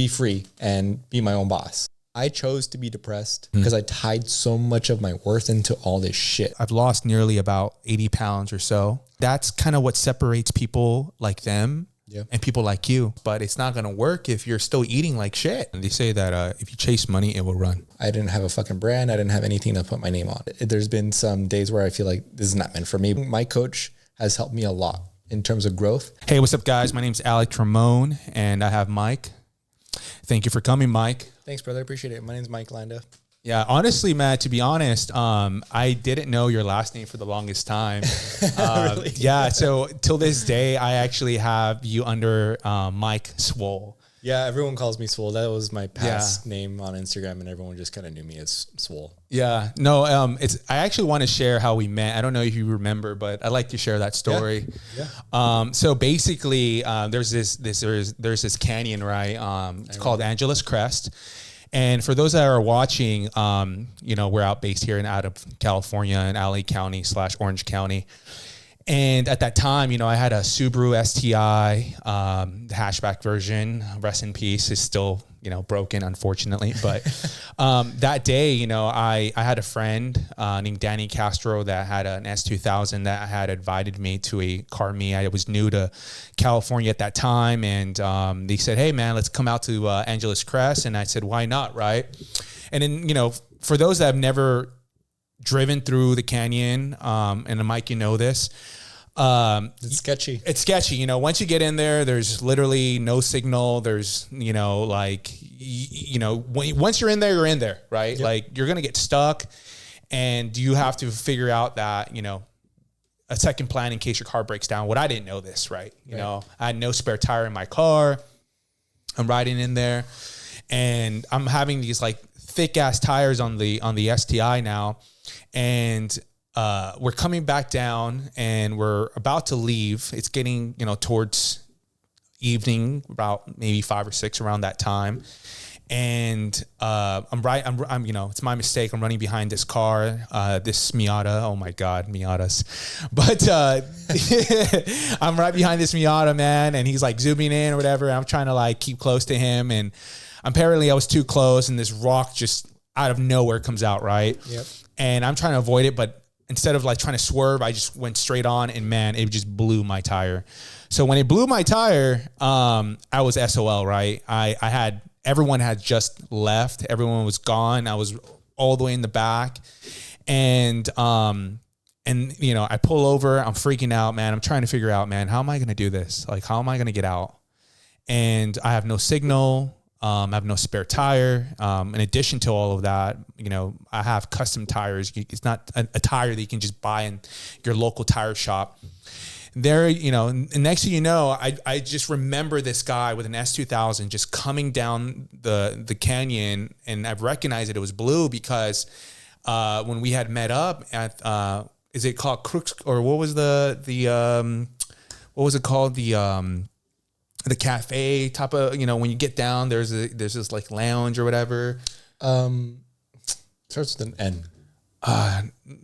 be free and be my own boss. I chose to be depressed because I tied so much of my worth into all this shit. I've lost nearly about 80 pounds or so. That's kind of what separates people like them and people like you. But it's not going to work if you're still eating like shit. And they say that if you chase money, it will run. I didn't have a fucking brand. I didn't have anything to put my name on. There's been some days where I feel like this is not meant for me. My coach has helped me a lot in terms of growth. Hey, what's up, guys? My name's Alex Ramone, and I have Mike. Thank you for coming, Mike. Thanks, brother. Appreciate it. My name's Mike Landa. Yeah, honestly, Matt, to be honest, I didn't know your last name for the longest time. Really? Yeah, so till this day, I actually have you under Mike Swole. Yeah, everyone calls me Swole. That was my past name on Instagram, and everyone just kind of knew me as Swole. Yeah, no, I actually want to share how we met. I don't know if you remember, but I'd like to share that story. Yeah. So basically, there's this canyon, right? It's called Angeles Crest. And for those that are watching, we're based here out of California in LA County / Orange County. And at that time, I had a Subaru STI, the hatchback version, rest in peace, is still, broken, unfortunately. But that day, I had a friend named Danny Castro that had an S2000 that had invited me to a car meet. I was new to California at that time. And they said, hey, man, let's come out to Angeles Crest. And I said, why not, right? And then, for those that have never driven through the canyon, and Mike, this. It's sketchy. It's sketchy. Once you get in there, there's literally no signal. There's, once you're in there, you're in there, right? Yep. Like you're going to get stuck and you have to figure out that, a second plan in case your car breaks down. What I didn't know this, right? I had no spare tire in my car. I'm riding in there and I'm having these like thick ass tires on the STI now. And we're coming back down and we're about to leave. It's getting, towards evening, about maybe 5 or 6 around that time. And I'm it's my mistake. I'm running behind this car, this Miata. Oh my God, Miatas. But I'm right behind this Miata, man. And he's like zooming in or whatever. And I'm trying to like keep close to him. And apparently I was too close and this rock just out of nowhere comes out, right? Yep. And I'm trying to avoid it, but instead of like trying to swerve, I just went straight on and man, it just blew my tire. So when it blew my tire, I was SOL, right? Everyone had just left. Everyone was gone. I was all the way in the back. And I pull over, I'm freaking out, man. I'm trying to figure out, man, how am I going to do this? Like, how am I going to get out? And I have no signal. I have no spare tire. In addition to all of that, I have custom tires. It's not a tire that you can just buy in your local tire shop. There, and next thing you know, I just remember this guy with an S2000 just coming down the canyon, and I've recognized that it was blue because when we had met up at is it called Crooks or what was what was it called the cafe type of, when you get down, there's this like lounge or whatever. Starts with an N.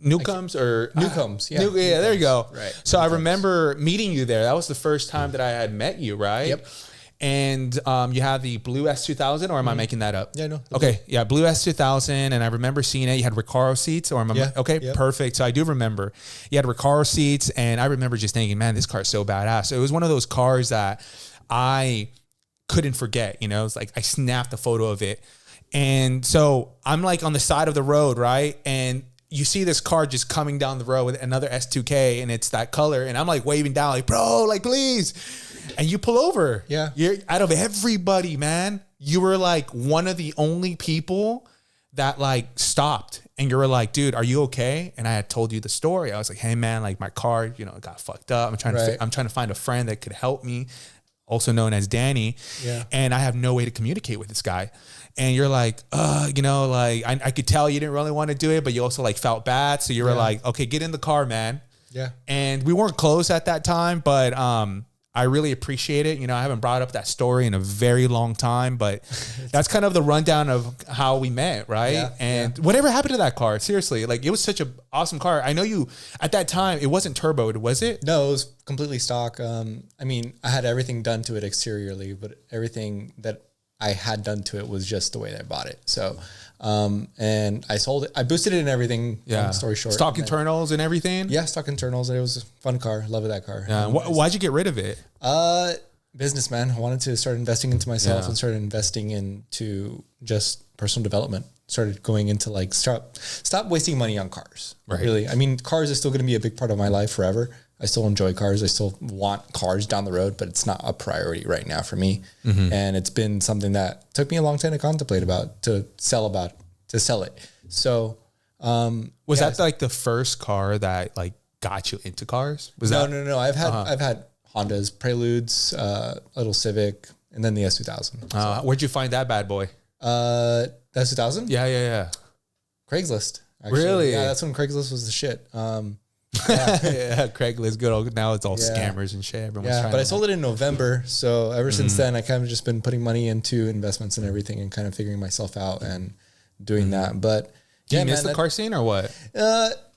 Newcombs or Newcombs. Yeah. Yeah, there you go. Right. So Newcombs. I remember meeting you there. That was the first time that I had met you, right? Yep. And you have the blue S2000, or am I making that up? Yeah, no. Okay. Yeah, blue S2000, and I remember seeing it. You had Recaro seats, or am I? Okay, yep. Perfect. So I do remember. You had Recaro seats, and I remember just thinking, man, this car is so badass. So it was one of those cars that I couldn't forget, it's like I snapped a photo of it. And so I'm like on the side of the road, right? And you see this car just coming down the road with another S2K and it's that color. And I'm like waving down like, bro, like please. And you pull over. Yeah. You're out of everybody, man. You were like one of the only people that like stopped. And you were like, dude, are you okay? And I had told you the story. I was like, hey man, like my car, got fucked up. I'm trying to find a friend that could help me. Also known as Danny. Yeah. And I have no way to communicate with this guy. And you're like, like I could tell you didn't really want to do it, but you also like felt bad. So you were like, okay, get in the car, man. Yeah. And we weren't close at that time, but I really appreciate it. I haven't brought up that story in a very long time, but that's kind of the rundown of how we met, right? Yeah, and whatever happened to that car? Seriously, like it was such an awesome car. I know you, at that time, it wasn't turboed, was it? No, it was completely stock. I had everything done to it exteriorly, but everything that I had done to it was just the way that I bought it. So, and I sold it. I boosted it and everything. Yeah. Long story short. Stock internals and everything. Yeah, stock internals. It was a fun car. Love that car. Yeah. Why'd you get rid of it? Businessman. I wanted to start investing into myself and started investing into just personal development. Started going into like stop wasting money on cars. Right. Really. I mean, cars is still going to be a big part of my life forever. I still enjoy cars. I still want cars down the road, but it's not a priority right now for me. Mm-hmm. And it's been something that took me a long time to contemplate to sell it. So, was that like the first car that like got you into cars? No. I've had Hondas, Preludes, little Civic, and then the S2000. Where'd you find that bad boy? The S2000? Yeah. Craigslist. Actually. Really? Yeah, that's when Craigslist was the shit. Yeah, Craigslist, good old. Now it's all scammers and shit. Everyone's trying. But I sold it in November, so ever since then, I kind of just been putting money into investments and everything, and kind of figuring myself out and doing that. But do you miss the car scene or what?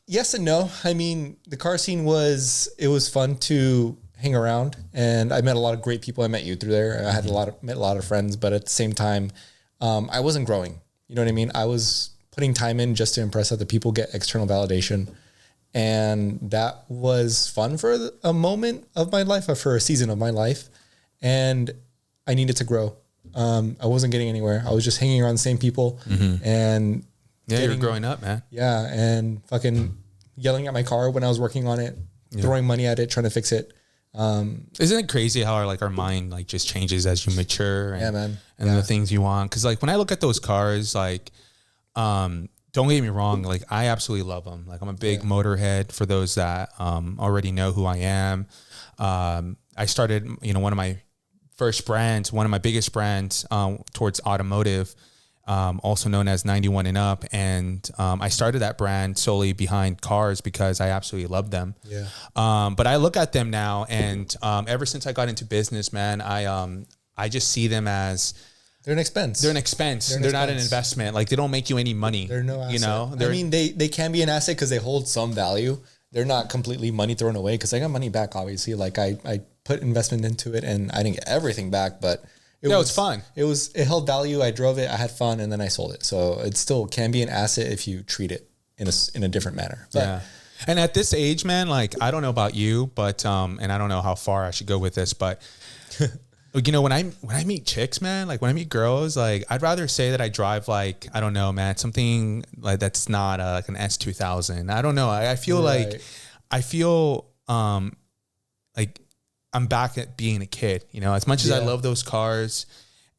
Yes and no. I mean, the car scene was fun to hang around, and I met a lot of great people. I met you through there. I had met a lot of friends, but at the same time, I wasn't growing. You know what I mean? I was putting time in just to impress other people, get external validation. And that was fun for a moment of my life, or for a season of my life. And I needed to grow. I wasn't getting anywhere. I was just hanging around the same people and you're growing up, man. Yeah. And fucking yelling at my car when I was working on it, throwing money at it, trying to fix it. Isn't it crazy how our mind like just changes as you mature and the things you want? Cause like when I look at those cars, like, don't get me wrong. Like I absolutely love them. Like I'm a big motorhead. For those that already know who I am, I started, one of my first brands, one of my biggest brands towards automotive, also known as 91 and Up. And I started that brand solely behind cars because I absolutely love them. Yeah. But I look at them now, and ever since I got into business, man, I just see them as they're an expense. They're not an investment. Like they don't make you any money. They're no asset. I mean, they can be an asset because they hold some value. They're not completely money thrown away, because I got money back, obviously. Like I put investment into it and I didn't get everything back, but it was fun. It held value. I drove it. I had fun, and then I sold it. So it still can be an asset if you treat it in a different manner. But, yeah. And at this age, man, like I don't know about you, but and I don't know how far I should go with this, but when I meet chicks, man, like when I meet girls, like I'd rather say that I drive like, I don't know, man, something like that's not like an S2000. I don't know. I feel like I'm back at being a kid, as much as I love those cars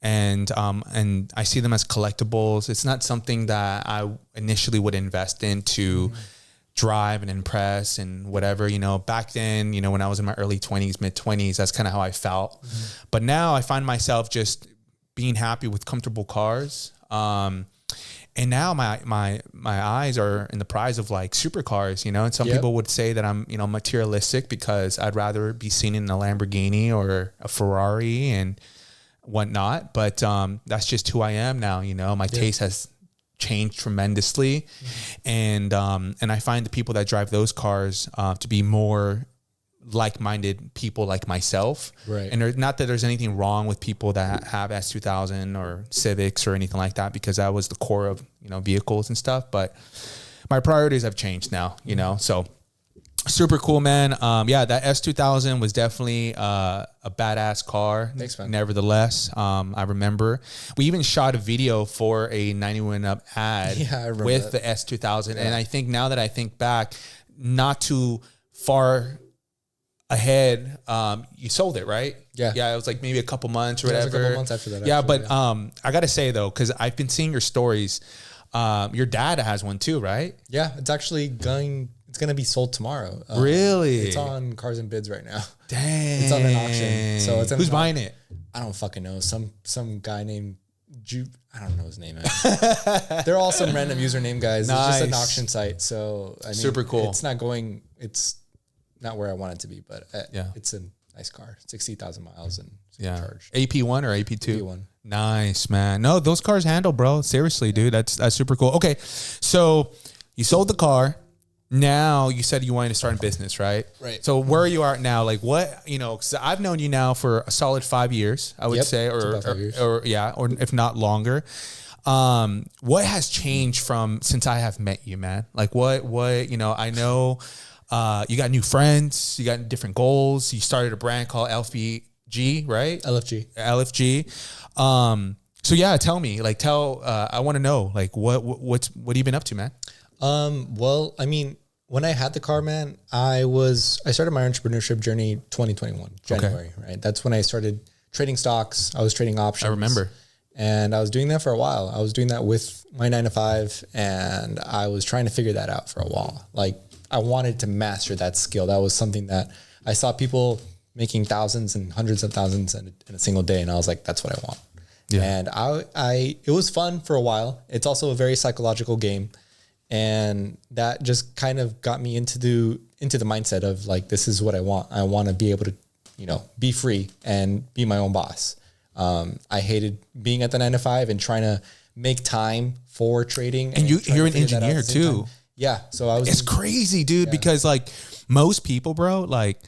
and I see them as collectibles. It's not something that I initially would invest into drive and impress and whatever, back then, when I was in my early 20s, mid 20s, that's kind of how I felt. But now I find myself just being happy with comfortable cars. And now my eyes are in the prize of like supercars, and some people would say that I'm, materialistic because I'd rather be seen in a Lamborghini or a Ferrari and whatnot. But that's just who I am now. My taste has changed tremendously. And I find the people that drive those cars to be more like-minded people like myself. Right. And not that there's anything wrong with people that have S2000 or Civics or anything like that, because that was the core of, vehicles and stuff. But my priorities have changed now, so super cool, man. That S2000 was definitely a badass car. Thanks, man. Nevertheless, I remember we even shot a video for a 91 Up ad with the S2000. Yeah. And I think now that I think back, not too far ahead, you sold it, right? Yeah, it was like maybe a couple months or whatever. It was a couple months after that. Yeah, actually, I gotta say though, because I've been seeing your stories. Your dad has one too, right? Yeah, it's actually gonna be sold tomorrow. Really? It's on Cars and Bids right now. Dang. It's on an auction. So it's who's buying it? I don't fucking know. Some guy named I don't know his name. They're all some random username guys. Nice. It's just an auction site. So I mean, super cool. It's not where I want it to be, but it's a nice car. 60,000 miles and charged. AP1 or AP2? AP1. Nice, man. No, those cars handle, bro. Seriously, dude. That's super cool. Okay. So you sold the car. now you said you wanted to start a business, right? Right. So where you are now, like what, cause I've known you now for a solid 5 years, I would say, or if not longer. What has changed since I have met you, man? Like what, I know, you got new friends, you got different goals. You started a brand called LFG, right? LFG. So yeah, tell me, I want to know, like what have you been up to, man? Well, I mean, when I had the car, man, I started my entrepreneurship journey 2021, January, right? That's when I started trading stocks. I was trading options. I remember. And I was doing that for a while. I was doing that with my 9 to 5, and I was trying to figure that out for a while. Like, I wanted to master that skill. That was something that I saw people making thousands and hundreds of thousands in a single day. And I was like, that's what I want. Yeah. And it was fun for a while. It's also a very psychological game. And that just kind of got me into the mindset of like, this is what I want. I want to be able to, be free and be my own boss. I hated being at the 9 to 5 and trying to make time for trading. And you're an engineer too. Yeah. So it's crazy, dude, because like most people, bro, like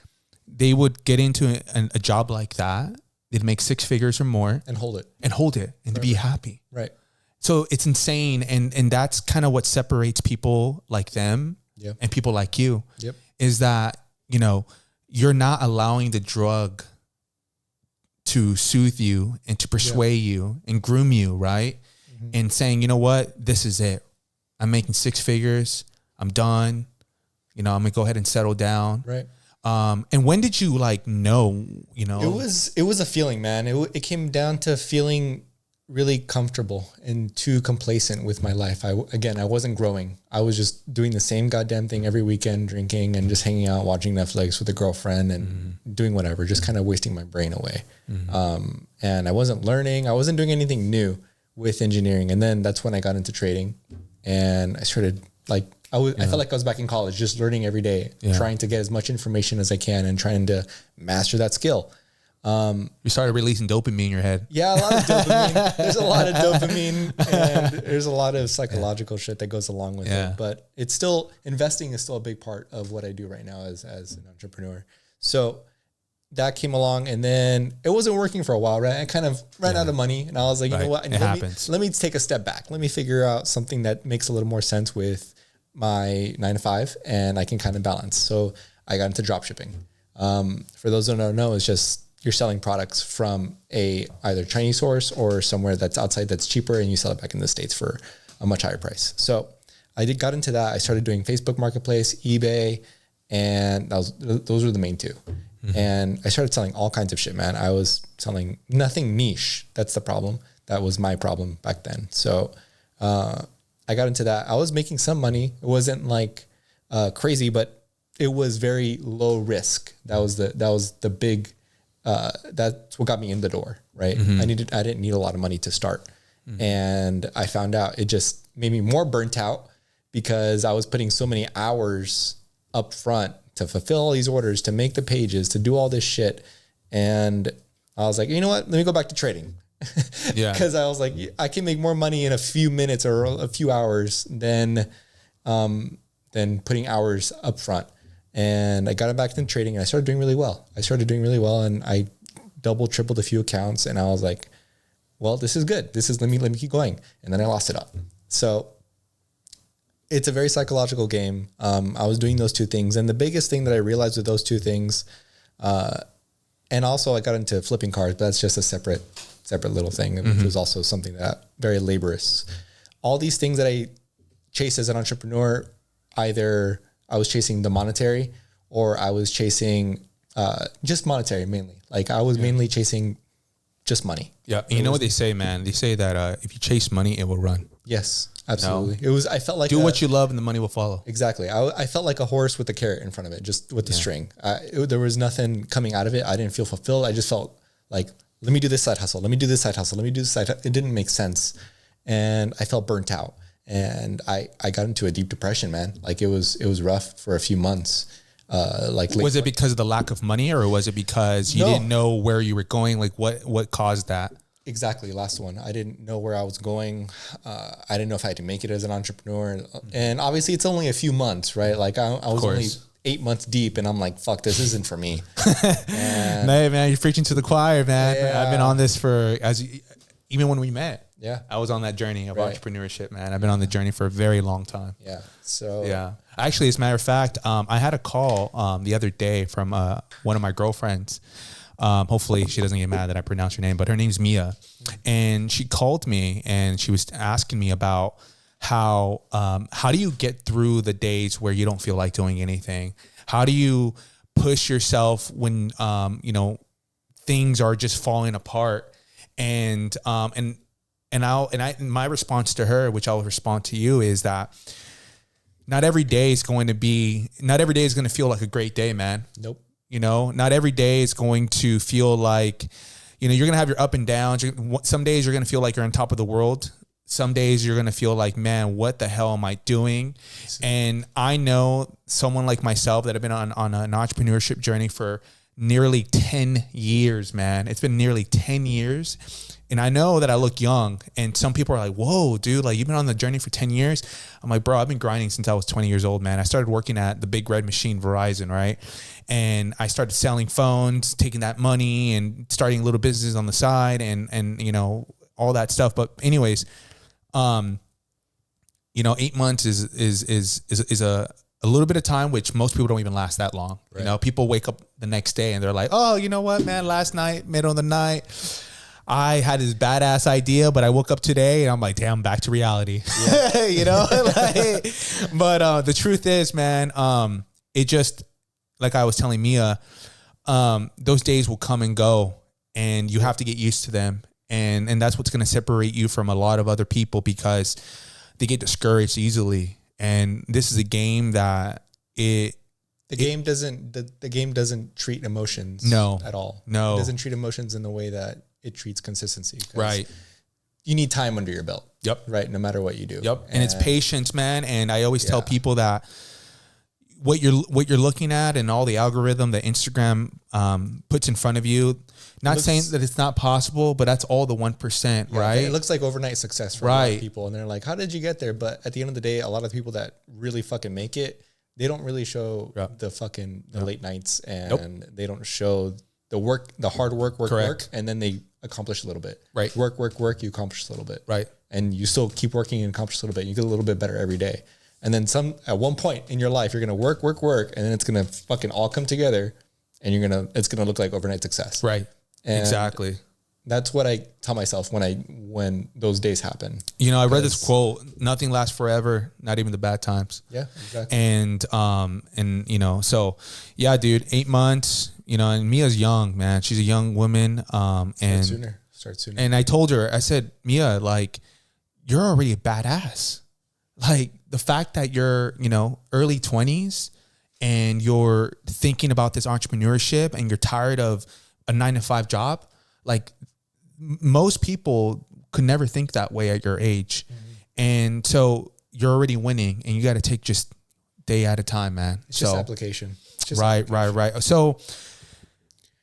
they would get into a job like that. They'd make 6 figures or more and hold it and to be happy. Right. So it's insane. And that's kind of what separates people like them and people like you is that, you're not allowing the drug to soothe you and to persuade you and groom you, right? Mm-hmm. And saying, you know what, this is it. I'm making 6 figures. I'm done. I'm gonna go ahead and settle down. Right. And when did you know? It was a feeling, man. It came down to feeling really comfortable and too complacent with my life. I wasn't growing. I was just doing the same goddamn thing every weekend, drinking and just hanging out, watching Netflix with a girlfriend and doing whatever, just kind of wasting my brain away. And I wasn't learning. I wasn't doing anything new with engineering. And then that's when I got into trading, and I started I felt like I was back in college, just learning every day, trying to get as much information as I can and trying to master that skill. You started releasing dopamine in your head. Yeah, a lot of dopamine. There's a lot of dopamine, and there's a lot of psychological shit that goes along with it. But investing is still a big part of what I do right now as an entrepreneur. So that came along, and then it wasn't working for a while, right? I kind of ran out of money, and I was like, you know what? Let me take a step back. Let me figure out something that makes a little more sense with my 9 to 5, and I can kind of balance. So I got into drop shipping. For those who don't know, it's just you're selling products from either Chinese source or somewhere that's outside that's cheaper, and you sell it back in the States for a much higher price. So I got into that. I started doing Facebook Marketplace, eBay, and those were the main 2. Mm-hmm. And I started selling all kinds of shit, man. I was selling nothing niche. That's the problem. That was my problem back then. So I got into that. I was making some money. It wasn't like crazy, but it was very low risk. That was the big. That's what got me in the door, right? Mm-hmm. I didn't need a lot of money to start. Mm-hmm. And I found out it just made me more burnt out because I was putting so many hours up front to fulfill all these orders, to make the pages, to do all this shit. And I was like, you know what? Let me go back to trading. Because I was like, I can make more money in a few minutes or a few hours than putting hours up front. And I got back into trading, and I started doing really well. And I tripled a few accounts, and I was like, well, this is good. Let me keep going. And then I lost it up. So it's a very psychological game. I was doing those 2 things. And the biggest thing that I realized with those 2 things, and also I got into flipping cars, but that's just a separate little thing, which was also something that very laborious. All these things that I chase as an entrepreneur, either I was chasing the monetary, or I was chasing just monetary mainly. Like I was mainly chasing just money. Yeah. You know what they say, man? They say that if you chase money, it will run. Yes, absolutely. I felt like what you love and the money will follow. Exactly. I felt like a horse with a carrot in front of it, just with the string. There was nothing coming out of it. I didn't feel fulfilled. I just felt like, let me do this side hustle. Let me do this side hustle. Let me do this side. It didn't make sense. And I felt burnt out. And I got into a deep depression, man. Like it was rough for a few months. Was it because of the lack of money, or was it because you didn't know where you were going? Like what caused that? Exactly. Last one. I didn't know where I was going. I didn't know if I had to make it as an entrepreneur. And obviously it's only a few months, right? Like I was only 8 months deep and I'm like, fuck, this isn't for me. And hey man, you're preaching to the choir, man. Yeah. I've been on this even when we met. Yeah. I was on that journey of entrepreneurship, man. I've been on the journey for a very long time. Yeah. So yeah. Actually, as a matter of fact, I had a call the other day from one of my girlfriends. Hopefully she doesn't get mad that I pronounce her name, but her name's Mia. And she called me and she was asking me about how do you get through the days where you don't feel like doing anything? How do you push yourself when, things are just falling apart? And my response to her, which I'll respond to you, is that not every day is going to feel like a great day, man. Nope. Not every day is going to feel like, you're going to have your up and downs. Some days you're going to feel like you're on top of the world. Some days you're going to feel like, man, what the hell am I doing? And I know someone like myself that have been on an entrepreneurship journey for nearly 10 years, man. It's been nearly 10 years. And I know that I look young, and some people are like, whoa, dude, like you've been on the journey for 10 years. I'm like, bro, I've been grinding since I was 20 years old, man. I started working at the big red machine, Verizon, right? And I started selling phones, taking that money and starting little businesses on the side and all that stuff. But anyways, 8 months is a little bit of time, which most people don't even last that long. Right. People wake up the next day and they're like, oh, you know what, man, last night, middle of the night, I had this badass idea, but I woke up today and I'm like, damn, back to reality. Yeah. But the truth is, man, it just, like I was telling Mia, those days will come and go and you have to get used to them. And that's what's going to separate you from a lot of other people, because they get discouraged easily. And this is a game that the game doesn't treat emotions at all. No, it doesn't treat emotions in the way that it treats consistency. Right. You need time under your belt. Yep. Right. No matter what you do. Yep. And it's patience, man. And I always tell people that what you're looking at and all the algorithm that Instagram puts in front of you, not saying that it's not possible, but that's all the 1%, right? It looks like overnight success for a lot of people. And they're like, how did you get there? But at the end of the day, a lot of people that really fucking make it, they don't really show the late nights, and they don't show the hard work, and then they accomplish a little bit. Right. Work, you accomplish a little bit. Right. And you still keep working and accomplish a little bit. You get a little bit better every day. And then at one point in your life, you're going to work, and then it's going to fucking all come together, and it's going to look like overnight success. Right. And exactly. That's what I tell myself when those days happen. I read this quote: "Nothing lasts forever, not even the bad times." Yeah, exactly. And so yeah, dude, 8 months. And Mia's young, man. She's a young woman. Start sooner. And I told her, I said, Mia, like, you're already a badass. Like, the fact that you're, early 20s and you're thinking about this entrepreneurship and you're tired of a 9-to-5 job, like most people could never think that way at your age. Mm-hmm. And so you're already winning, and you got to take just day at a time, man. It's just application. Right. So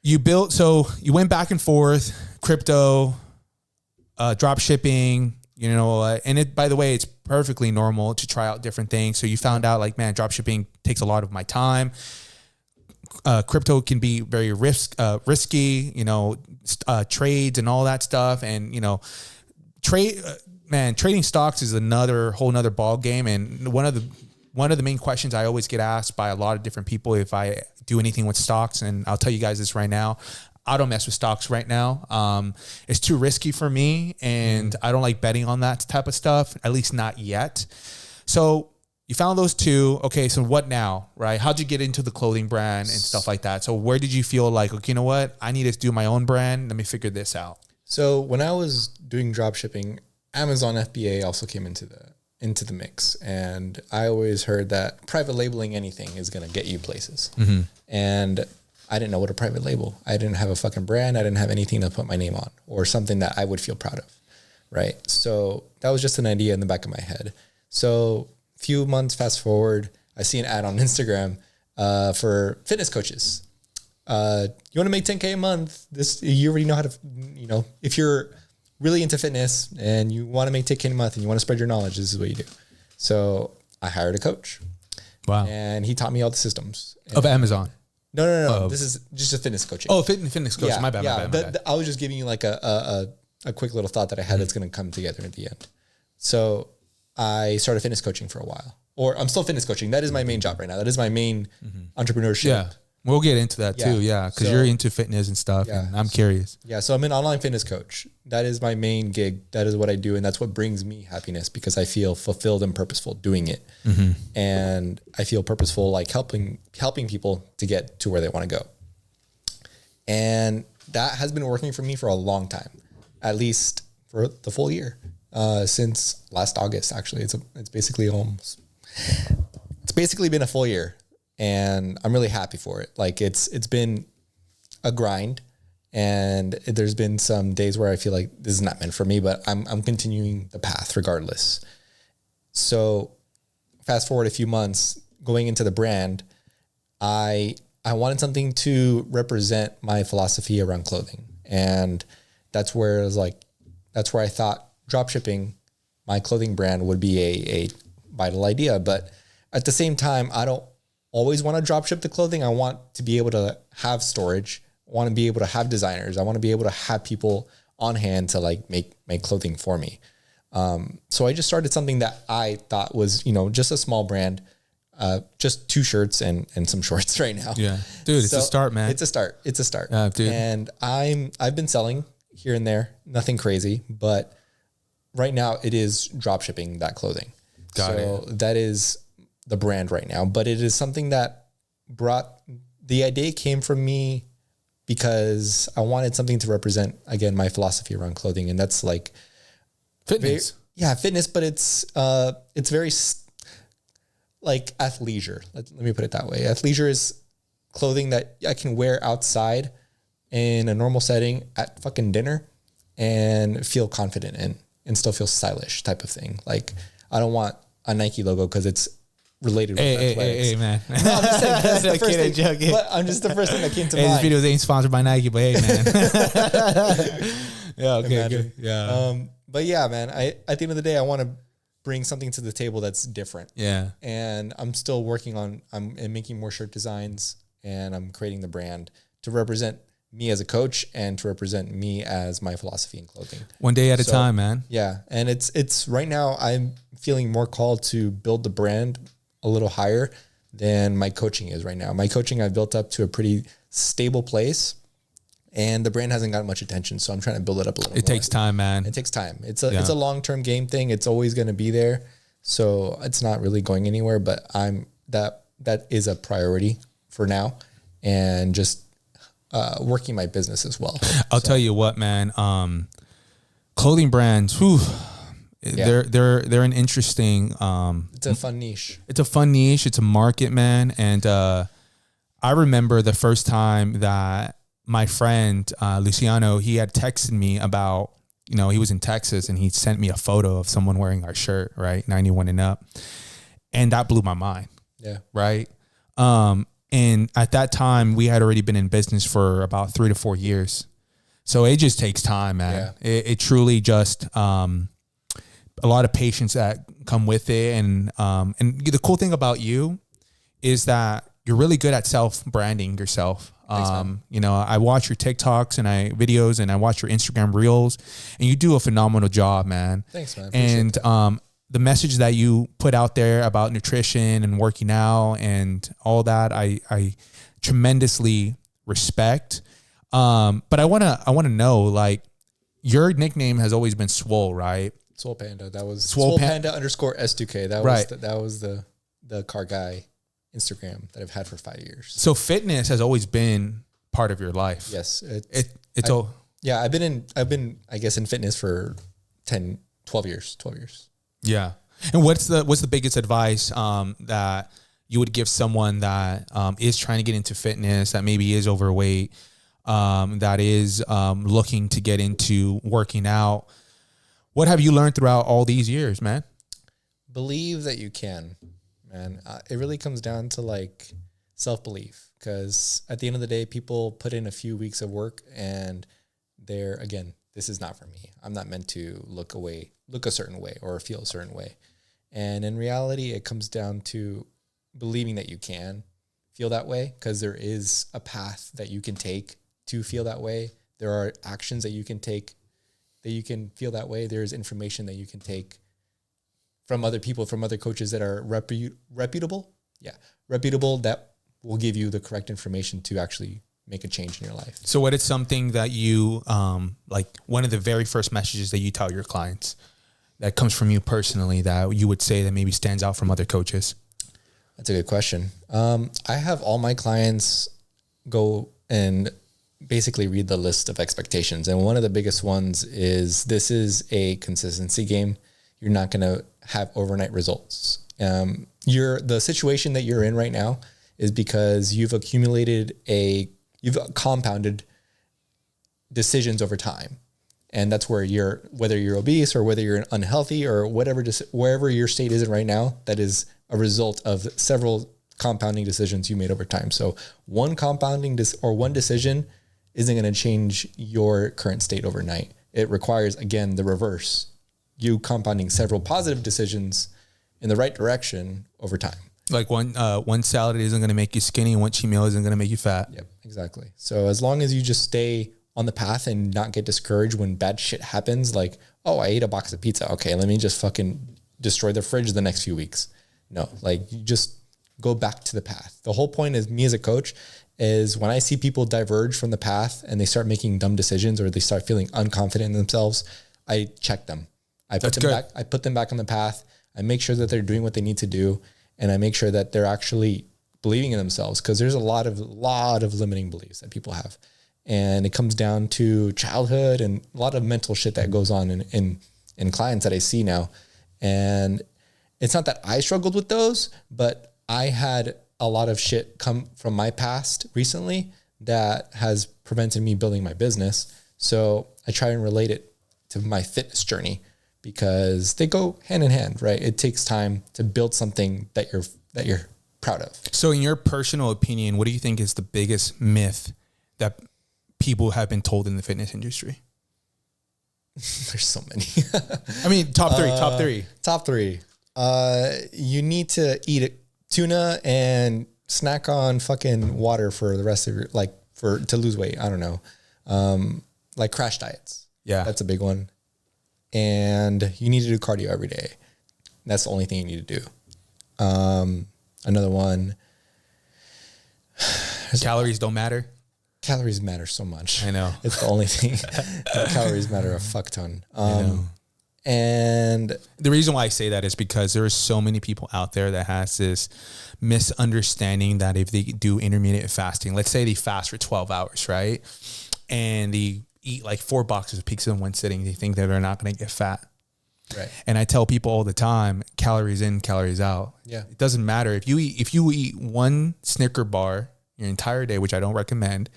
you went back and forth, crypto, drop shipping, and by the way, it's perfectly normal to try out different things. So you found out, like, man, drop shipping takes a lot of my time. Crypto can be very risky, trades and all that stuff. And, trading stocks is whole nother ball game. And one of the main questions I always get asked by a lot of different people if I do anything with stocks, and I'll tell you guys this right now, I don't mess with stocks right now. It's too risky for me, and I don't like betting on that type of stuff, at least not yet. So you found those two. Okay, so what now, right? How'd you get into the clothing brand and stuff like that? So where did you feel like, okay, you know what? I need to do my own brand. Let me figure this out. So when I was doing drop shipping, Amazon FBA also came into the mix. And I always heard that private labeling anything is going to get you places. Mm-hmm. And I didn't know what a private label. I didn't have a fucking brand. I didn't have anything to put my name on or something that I would feel proud of. Right. So that was just an idea in the back of my head. So few months fast forward, I see an ad on Instagram for fitness coaches. You want to make 10K a month? You already know how to, if you're really into fitness and you want to make 10K a month and you want to spread your knowledge, this is what you do. So I hired a coach. Wow. And he taught me all the systems. Of Amazon. No. This is just a fitness coaching. Oh, fitness coach. My bad. I was just giving you like a quick little thought that I had that's going to come together at the end. So I started fitness coaching for a while, or I'm still fitness coaching. That is my main job right now. That is my main entrepreneurship. Yeah. We'll get into that too. Yeah. Cause you're into fitness and stuff. Yeah. And I'm curious. Yeah. So I'm an online fitness coach. That is my main gig. That is what I do. And that's what brings me happiness because I feel fulfilled and purposeful doing it. And I feel purposeful, like helping people to get to where they want to go. And that has been working for me for a long time, at least for the full year, since last August. Actually, it's basically been a full year. And I'm really happy for it. Like it's been a grind, and there's been some days where I feel like this is not meant for me, but I'm continuing the path regardless. So fast forward a few months going into the brand, I wanted something to represent my philosophy around clothing. And that's where I thought dropshipping my clothing brand would be a vital idea. But at the same time, I don't always want to drop ship the clothing. I want to be able to have storage. I want to be able to have designers. I want to be able to have people on hand to like make clothing for me. So I just started something that I thought was, just a small brand, just 2 shirts and some shorts right now. Yeah, dude, it's a start, man. It's a start. Dude. And I've been selling here and there, nothing crazy, but right now it is drop shipping that clothing. Got it. That is the brand right now, but it is something that the idea came from me because I wanted something to represent, again, my philosophy around clothing. And that's like fitness. Fitness, but it's very like athleisure. Let me put it that way. Athleisure is clothing that I can wear outside in a normal setting at fucking dinner and feel confident in and still feel stylish type of thing. Like I don't want a Nike logo because it's related with athletics. Hey, man. No, I'm just saying that's the first thing. But I'm just the first thing that came to mind. This video ain't sponsored by Nike, but hey, man. Yeah, okay, good. Yeah. But yeah, man, at the end of the day, I want to bring something to the table that's different. Yeah. And I'm still working on, I'm making more shirt designs, and I'm creating the brand to represent me as a coach and to represent me as my philosophy in clothing. One day at a time, man. Yeah. And it's right now I'm feeling more called to build the brand a little higher than my coaching is right now. My coaching I've built up to a pretty stable place, and the brand hasn't gotten much attention. So I'm trying to build it up a little more. It takes time, man. It takes time. It's a long-term game thing. It's always going to be there. So it's not really going anywhere, but that is a priority for now, and just working my business as well. I'll tell you what, man, clothing brands, they're an interesting, it's a fun niche. It's a fun niche. It's a market, man. And, I remember the first time that my friend, Luciano, he had texted me about, he was in Texas and he sent me a photo of someone wearing our shirt, right? 91 and up. And that blew my mind. Yeah. Right. And at that time we had already been in business for about 3 to 4 years. So it just takes time, man. Yeah. It truly just, a lot of patience that come with it. And the cool thing about you is that you're really good at self-branding yourself. Thanks, I watch your TikToks and videos and I watch your Instagram reels, and you do a phenomenal job, man. Thanks, man. And, the message that you put out there about nutrition and working out and all that, I tremendously respect. But I want to know, like, your nickname has always been Swole, right? Swole Panda. That was Swole Panda _ S2K. That was right. That was the car guy Instagram that I've had for 5 years. So fitness has always been part of your life. Yes. I've been I guess in fitness for 12 years. Yeah. And what's the biggest advice that you would give someone that is trying to get into fitness, that maybe is overweight, that is looking to get into working out? What have you learned throughout all these years, man? Believe that you can, man. It really comes down to like self-belief, because at the end of the day, people put in a few weeks of work and they're this is not for me. I'm not meant to look a certain way or feel a certain way. And in reality, it comes down to believing that you can feel that way, because there is a path that you can take to feel that way. There are actions that you can take that you can feel that way. There's information that you can take from other people, from other coaches that are reputable. Yeah. Reputable, that will give you the correct information to actually make a change in your life. So what is something that you, like one of the very first messages that you tell your clients that comes from you personally that you would say that maybe stands out from other coaches? That's a good question. I have all my clients go and basically read the list of expectations. And one of the biggest ones is, this is a consistency game. You're not going to have overnight results. The situation that you're in right now is because you've compounded decisions over time. And that's where whether you're obese or whether you're unhealthy or whatever, wherever your state is in right now, that is a result of several compounding decisions you made over time. So one one decision isn't going to change your current state overnight. It requires, again, the reverse. You compounding several positive decisions in the right direction over time. Like one salad isn't going to make you skinny, and one cheat meal isn't going to make you fat. Yep, exactly. So as long as you just stay on the path and not get discouraged when bad shit happens, like, oh, I ate a box of pizza. Okay, let me just fucking destroy the fridge the next few weeks. No, like, you just go back to the path. The whole point is, me as a coach, is when I see people diverge from the path and they start making dumb decisions or they start feeling unconfident in themselves, I check them. I put them back on the path. I make sure that they're doing what they need to do. And I make sure that they're actually believing in themselves, because there's a lot of limiting beliefs that people have. And it comes down to childhood and a lot of mental shit that goes on in clients that I see now. And it's not that I struggled with those, but I had a lot of shit come from my past recently that has prevented me building my business. So I try and relate it to my fitness journey, because they go hand in hand, right? It takes time to build something that you're proud of. So in your personal opinion, what do you think is the biggest myth that people have been told in the fitness industry? There's so many. I mean, top three. Top three. You need to eat tuna and snack on fucking water for the rest of your, to lose weight. I don't know. Like crash diets. Yeah. That's a big one. And you need to do cardio every day. That's the only thing you need to do. Another one. Calories don't matter. Calories matter so much. I know. It's the only thing. Calories matter a fuck ton. I know. And the reason why I say that is because there are so many people out there that has this misunderstanding that if they do intermittent fasting, let's say they fast for 12 hours, right? And they eat like 4 boxes of pizza in one sitting, they think that they're not going to get fat. Right. And I tell people all the time, calories in, calories out. Yeah. It doesn't matter if you eat one Snicker bar your entire day, which I don't recommend,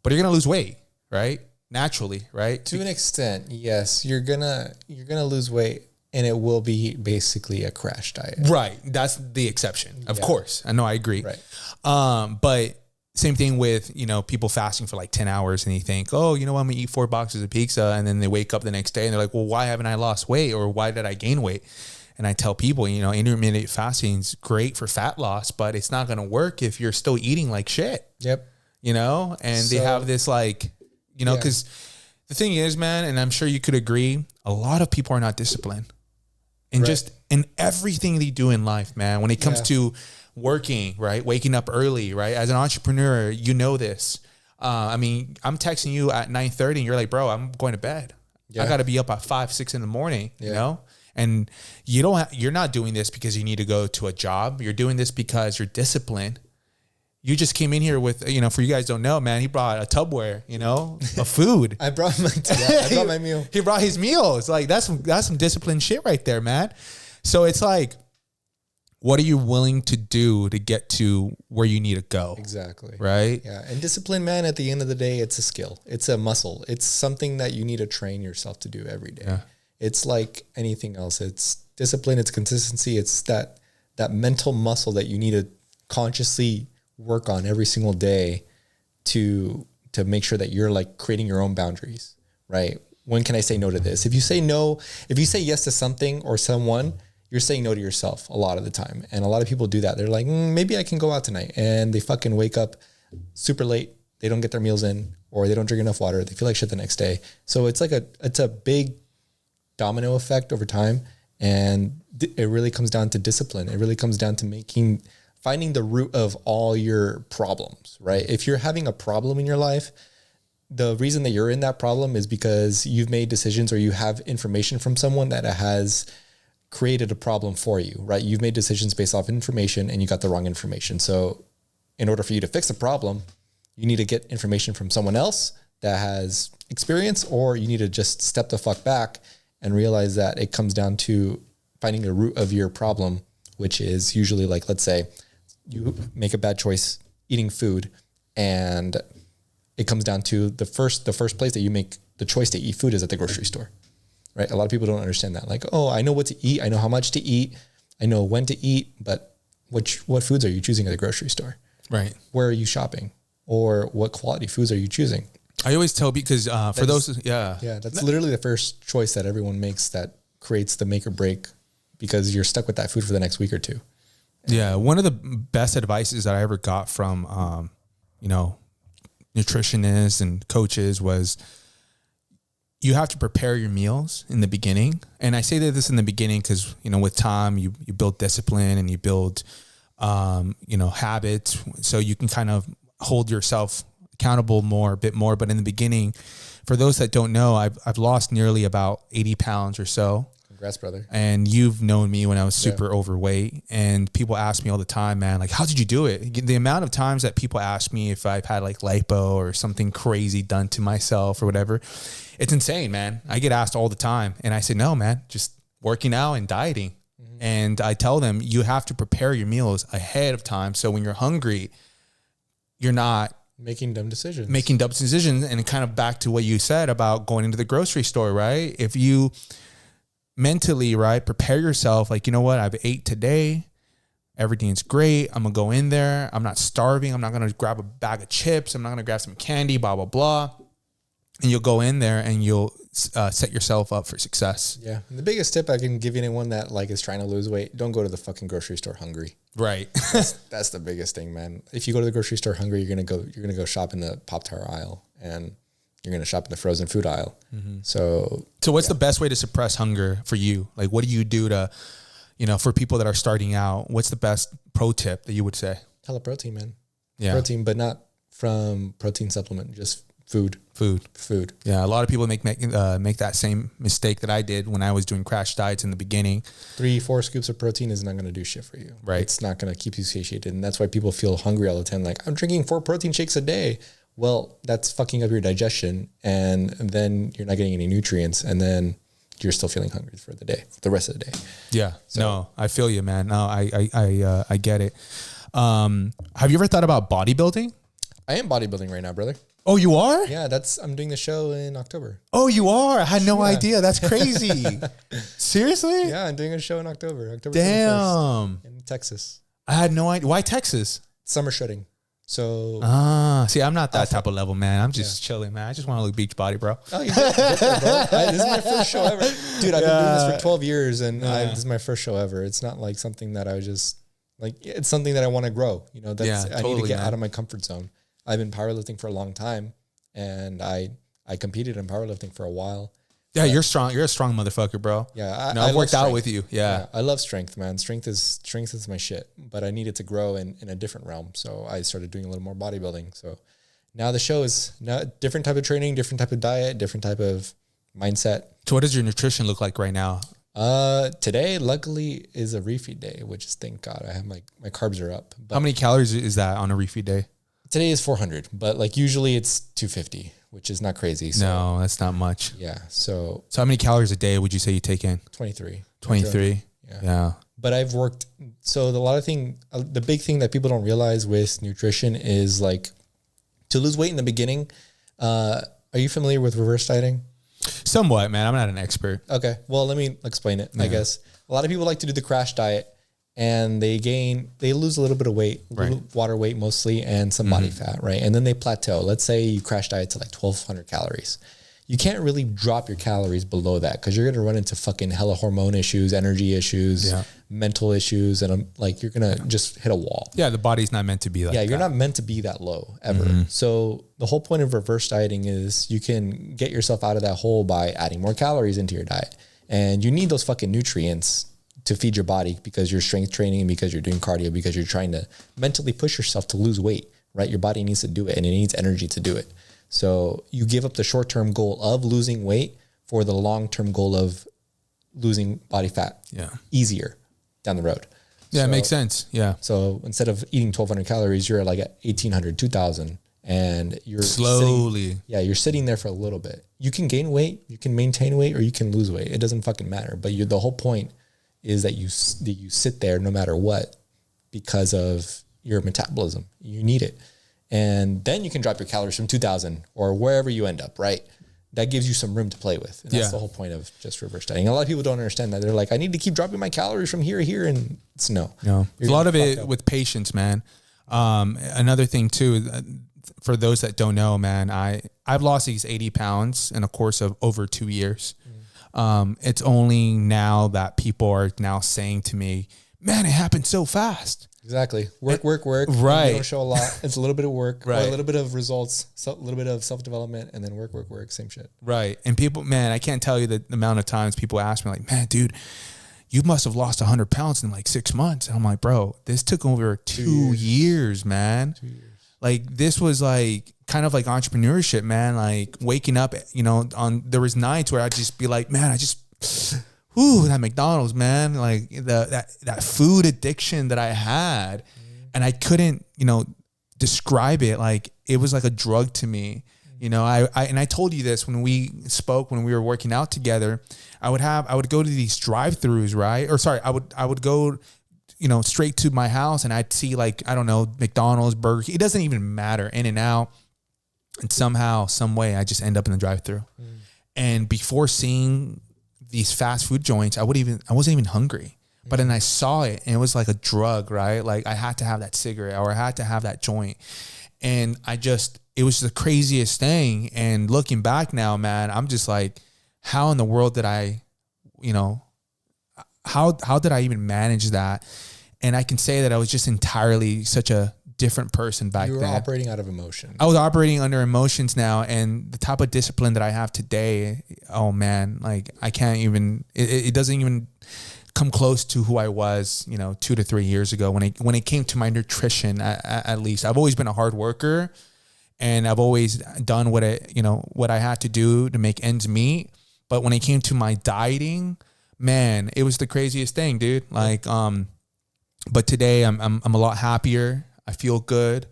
but you're going to lose weight, right? Naturally, right? To an extent, yes. You're gonna lose weight, and it will be basically a crash diet. Right. That's the exception. Of course. I know, I agree. Right. But same thing with, people fasting for like 10 hours and they think, oh, you know what, I'm gonna eat 4 boxes of pizza. And then they wake up the next day and they're like, well, why haven't I lost weight? Or why did I gain weight? And I tell people, intermittent fasting is great for fat loss, but it's not going to work if you're still eating like shit. Yep. And they have this because the thing is, man, and I'm sure you could agree, a lot of people are not disciplined and just in everything they do in life, man. When it comes to working, right? Waking up early, right? As an entrepreneur, you know this. I'm texting you at 9:30 and you're like, bro, I'm going to bed. Yeah. I got to be up at 5, 6 in the morning, and you're not doing this because you need to go to a job. You're doing this because you're disciplined. You just came in here with, for you guys don't know, man, he brought a Tupperware, of food. I brought my meal. He brought his meals. Like that's some disciplined shit right there, man. So it's like, what are you willing to do to get to where you need to go? Exactly. Right? Yeah. And discipline, man, at the end of the day, it's a skill. It's a muscle. It's something that you need to train yourself to do every day. Yeah. It's like anything else. It's discipline. It's consistency. It's that mental muscle that you need to consciously work on every single day to make sure that you're like creating your own boundaries, right? When can I say no to this? If you say no, if you say yes to something or someone, you're saying no to yourself a lot of the time. And a lot of people do that. They're like, maybe I can go out tonight. And they fucking wake up super late. They don't get their meals in, or they don't drink enough water. They feel like shit the next day. So it's like it's a big domino effect over time. And it really comes down to discipline. It really comes down to finding the root of all your problems, right? If you're having a problem in your life, the reason that you're in that problem is because you've made decisions, or you have information from someone that has created a problem for you, right? You've made decisions based off information and you got the wrong information. So in order for you to fix a problem, you need to get information from someone else that has experience, or you need to just step the fuck back and realize that it comes down to finding the root of your problem, which is usually like, let's say you make a bad choice eating food, and it comes down to the first place that you make the choice to eat food is at the grocery store, right? A lot of people don't understand that. Like, oh, I know what to eat. I know how much to eat. I know when to eat, but what foods are you choosing at the grocery store? Right. Where are you shopping? Or what quality foods are you choosing? I always tell, because that's literally the first choice that everyone makes that creates the make or break, because you're stuck with that food for the next week or two. Yeah. One of the best advices that I ever got from, nutritionists and coaches was, you have to prepare your meals in the beginning. And I say that this in the beginning because, with time, you build discipline and you build, habits. So you can kind of hold yourself accountable a bit more. But in the beginning, for those that don't know, I've lost nearly about 80 pounds or so. Congrats, brother. And you've known me when I was super overweight, and people ask me all the time, man, like, how did you do it? The amount of times that people ask me if I've had like lipo or something crazy done to myself or whatever, it's insane, man. I get asked all the time, and I say, no, man, just working out and dieting. Mm-hmm. And I tell them, you have to prepare your meals ahead of time. So when you're hungry, you're not making dumb decisions, and kind of back to what you said about going into the grocery store, right? If you mentally, right, prepare yourself, like, you know what, I've ate today, everything's great, I'm gonna go in there, I'm not starving, I'm not gonna grab a bag of chips, I'm not gonna grab some candy, blah, blah, blah. And you'll go in there and you'll set yourself up for success. Yeah. And the biggest tip I can give anyone that like is trying to lose weight, don't go to the fucking grocery store hungry. Right. That's the biggest thing, man. If you go to the grocery store hungry, you're gonna go shop in the Pop-Tart aisle, and you're going to shop in the frozen food aisle. Mm-hmm. So what's the best way to suppress hunger for you? Like, what do you do to, for people that are starting out, what's the best pro tip that you would say? Hella protein, man. Yeah. Protein, but not from protein supplement, just food. Yeah. A lot of people make that same mistake that I did when I was doing crash diets in the beginning. 3-4 scoops of protein is not going to do shit for you. Right. It's not going to keep you satiated. And that's why people feel hungry all the time. Like, I'm drinking 4 protein shakes a day. Well, that's fucking up your digestion, and then you're not getting any nutrients, and then you're still feeling hungry for the rest of the day. Yeah. So, no, I feel you, man. No, I get it. Have you ever thought about bodybuilding? I am bodybuilding right now, brother. Oh, you are? Yeah, I'm doing the show in October. Oh, you are? I had no idea. That's crazy. Seriously? Yeah, I'm doing a show in October. Damn. 21st in Texas. I had no idea. Why Texas? Summer shredding. So see, I'm not that type of level, man. I'm just chilling, man. I just want to look beach body, bro. Oh, you did, bro. This is my first show ever, dude. I've been doing this for 12 years, and this is my first show ever. It's not like something that I was just like. It's something that I want to grow. I need to get out of my comfort zone. I've been powerlifting for a long time, and I competed in powerlifting for a while. Yeah, you're strong. You're a strong motherfucker, bro. Yeah, I've worked out with you. Yeah, I love strength, man. Strength is my shit. But I needed to grow in a different realm, so I started doing a little more bodybuilding. So now the show is different type of training, different type of diet, different type of mindset. So what does your nutrition look like right now? Today, luckily, is a refeed day, which is, thank God, I have my carbs are up. But how many calories is that on a refeed day? Today is 400, but like usually it's 250. Which is not crazy. So, no, that's not much. Yeah. So how many calories a day would you say you take in? 23. 23. Yeah. But I've worked. So the big thing that people don't realize with nutrition is like to lose weight in the beginning. Are you familiar with reverse dieting? Somewhat, man. I'm not an expert. Okay. Well, let me explain it. Yeah. I guess a lot of people like to do the crash diet, and they lose a little bit of weight, water weight mostly, and some body fat, right? And then they plateau. Let's say you crash diet to like 1,200 calories. you can't really drop your calories below that because you're going to run into fucking hella hormone issues, energy issues, mental issues. And like, you're going to just hit a wall. Yeah. The body's not meant to be like that. Yeah. You're not meant to be that low ever. So the whole point of reverse dieting is you can get yourself out of that hole by adding more calories into your diet. And you need those fucking nutrients to feed your body because you're strength training, because you're doing cardio, because you're trying to mentally push yourself to lose weight, right? Your body needs to do it and it needs energy to do it. So you give up the short-term goal of losing weight for the long-term goal of losing body fat easier down the road. Yeah, it makes sense. Yeah. So instead of eating 1,200 calories, you're like at 1,800, 2,000 and you're slowly. You're sitting there for a little bit. You can gain weight, you can maintain weight, or you can lose weight. It doesn't fucking matter. But the whole point is that you sit there no matter what because of your metabolism. You need it. And then you can drop your calories from 2,000 or wherever you end up, right? That gives you some room to play with. And that's the whole point of just reverse dieting. A lot of people don't understand that. They're like, I need to keep dropping my calories from here to here. And it's no. A lot of it with patience, man. Another thing too, for those that don't know, man, I've lost these 80 pounds in a course of over 2 years. It's only now that people are now saying to me, man, it happened so fast. Exactly. Work. Right. You don't show a lot. It's a little bit of work, right? Or a little bit of results, a little bit of self-development, and then work. Same shit. Right. And people, man, I can't tell you the amount of times people ask me like, man, dude, you must have lost 100 pounds in like 6 months. And I'm like, bro, this took over 2 years, man. 2 years. Like this was like kind of like entrepreneurship, man. Like waking up, there was nights where I'd just be like, man, that McDonald's, man, like that food addiction that I had, and I couldn't, describe it. Like it was like a drug to me. I told you this when we spoke, when we were working out together. I would go to these drive-throughs, right? Or sorry, I would go, straight to my house, and I'd see like, I don't know, McDonald's, Burger King. It doesn't even matter, in and out. And somehow, some way, I just end up in the drive-through. And before seeing these fast food joints, I wasn't even hungry, but then I saw it and it was like a drug, right? Like I had to have that cigarette or I had to have that joint. And it was the craziest thing. And looking back now, man, I'm just like, how in the world did I, how did I even manage that? And I can say that I was just entirely such a different person back then. You were operating out of emotion. I was operating under emotions now, and the type of discipline that I have today, oh man, like I can't even, it doesn't even come close to who I was, 2 to 3 years ago when it came to my nutrition, at least. I've always been a hard worker, and I've always done what I had to do to make ends meet. But when it came to my dieting, man, it was the craziest thing, dude. Like, but today I'm a lot happier. I feel good.